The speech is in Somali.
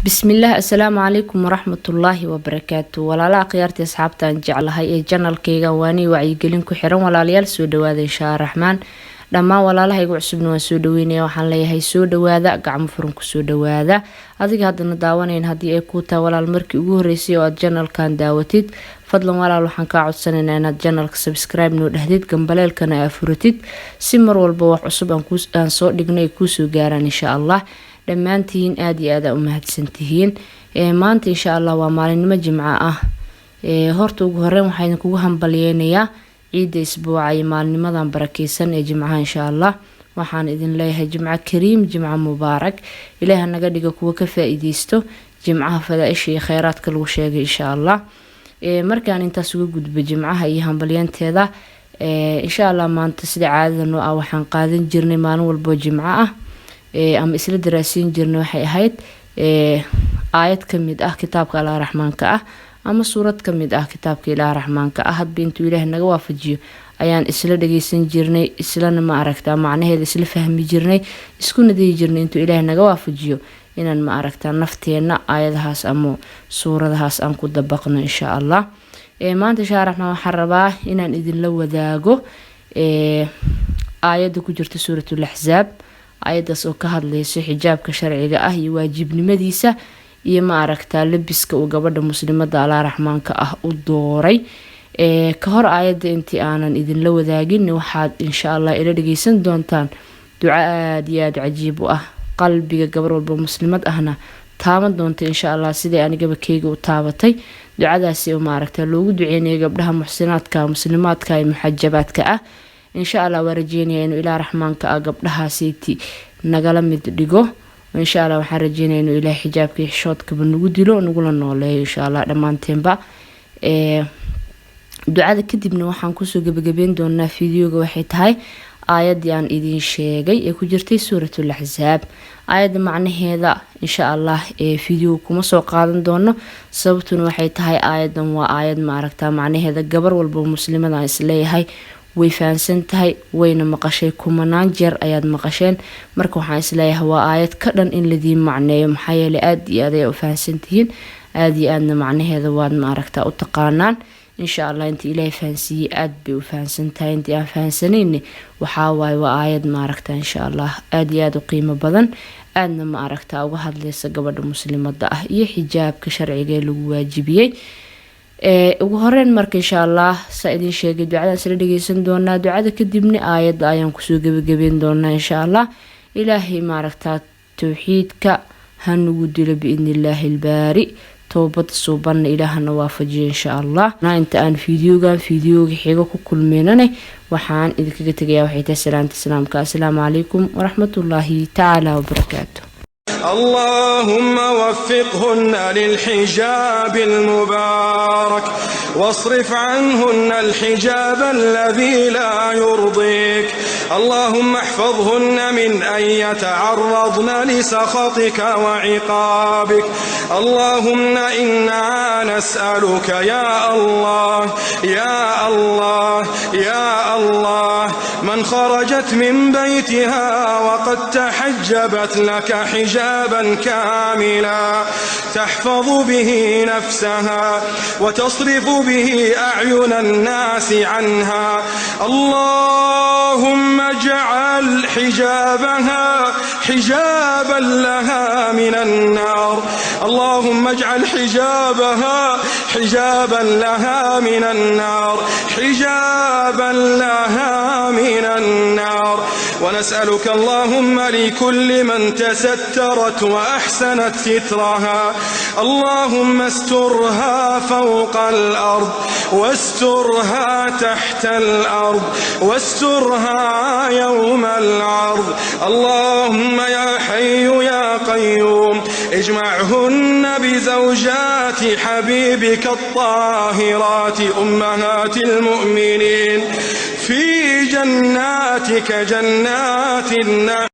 بسم الله السلام عليكم ورحمة الله وبركاته ولا لا قيارتي أصحابتا جعلها إيه جنال كيغا واني وعيقلين كحيران ولا ليال سودواد إن شاء الرحمن لما ولا لا يقع سبنوا سودويني وحان ليهي سودوادا قعم فرنكو سودوادا هذيك هذا نداوانين هدي إيه كوتا ولا المركي uguhoreysi oo جنال كان داوتيد فضلا ولا waxaan ka codsanayna inaad channelka subscribe noo dhahdid gambaleelkana aad furatid si mar walba wax cusub aan soo dhignay ku soo gaaraan insha Allah dhammaantiin aad iyo aad u mahadsantihiin maanta insha Allah waa maalinimo jimco ah horta ugu horreyn waxaan kugu hambalyeeynaa ciida isbuuca iyo maalinimadan barakeysan ee jimcaha insha Allah waxaan idin leeyahay jimco kariim jimco mubaarak ilaahay naga dhigo kuwa ka faa'iideysto jimcaha fadaa'ish iyo khayraadka lagu sheegay insha Allah markaan intaas uga gudbo jimcaha iyo hambalyeynteeda insha Allah maanta sida caadada noo ah waxaan qaadan jirnay maalin walba jimco ah ama isla daraasiin jirnay waxay ahayd aayad kamid ah kitaabka Allaah Raxmaanka ah ama suurad kamid ah kitaabka Ilaah Raxmaanka ah hadba intuu Ilaahay naga waafajiyo ayaan isla dhageysan jirnay islana ma aragtaa macnaheeda isla fahmi jirnay isku naday jirnay intuu Ilaahay naga waafajiyo inaan ma aragtaa nafteena aayadahaas ama suuradahaas aan ku dabaqno insha Allah maanta insha Allah waxaan rabaa inaan idin la wadaago aayada ku jirta suuratul ahzaab ayadaas oo ka hadlayso xijaabka sharciga ah iyo waajibnimadiisa iyo ma aragtaa labiska uu gabadha muslimada Allaah Raxmaanka ah u dooray ka hor aayada intii aanan idin la wadaagin waxaad insha Allah ila dhageysan doontaan duco aad iyo aad cajiib u ah qalbiga gabar walba muslimad ahna taaban doonta insha Allah sidii anigaba keyga u taabatay ducadaasi oo ma aragtaa loogu duceynayo gabdhaha muxsinaadka muslimaadka iyo muxajabaadka ah insha Allah warajeenaya inuu Ilaah Raxmaanka ah gabdhahaasiti nagala mid dhigo insha Allah waxaan rajeenayaa inuu Ilaah xijaabka iyo xishoodka nagu dilo nagula nooleeyo insha Allah dhamaanteenba ducada kadibna waxaan ku soo gabagabeyn doonaa fiidiyoga waxay tahay aayadii aan idin sheegay ee ku jirtay suuratul ahzaab aayada macnaheeda insha Allah fiidiyoga kuma soo qaadan doono sababtuna waxay tahay aayadan waa aayad ma aragtaa macnaheeda gabar walba muslimada isleeyahay way fahansan tahay wayna maqashay kumanaan jeer ayaad maqasheen marka waxaan isleeyahay waa aayad ka dhan in la diin macneeyo maxaa yeelay aad iyo aad ay u fahansantihiin aad iyo aadna macnaheeda waad ma aragtaa u taqaanaan insha Allah inta Ilaahay fahansiiyay aad bay u fahansan tahay intii aan fahansaneen waxa waaye waa aayad ma aragtaa insha Allah aad iyo aad u qiimo badan aadna ma aragtaa uga hadlaysa gabadha muslimada ah iyo xijaabka sharciga ee lagu waajibiyay ugu horreyn marka insha Allah sa idin sheegay ducadaas la dhageysan doonaa ducada kadibna aayada ayaan ku soo gabagabeyn doonaa insha Allah Ilaahay ma aragtaa tawxiidka hanugu dilo biidnillaahi albaari توبت صوبان إلهنا وافجي إن شاء الله أنت أن فيديو حيقو كل مننا وحان إذا كنت جاي وحيت السلام عليكم ورحمة الله تعالى وبركاته اللهم وفقهن للحجاب المبارك واصرف عنهن الحجاب الذي لا يرضيك اللهم احفظهن من أن يتعرضن لسخطك وعقابك اللهم إنا نسألك يا الله يا الله يا الله من خرجت من بيتها وقد تحجبت لك حجابا كاملا تحفظ به نفسها وتصرف به أعين الناس عنها اللهم اجعل حجابها حجابا لها من النار اللهم اجعل حجابها حجابا لها من النار حجابا لها من النار ونسألك اللهم لكل من تسترت وأحسنت سترها اللهم استرها فوق الأرض واسترها تحت الأرض واسترها يوم العرض اللهم يا حي يا قيوم اجمعهن بزوجات حبيبك الطاهرات أمهات المؤمنين في جناتك جنات النعيم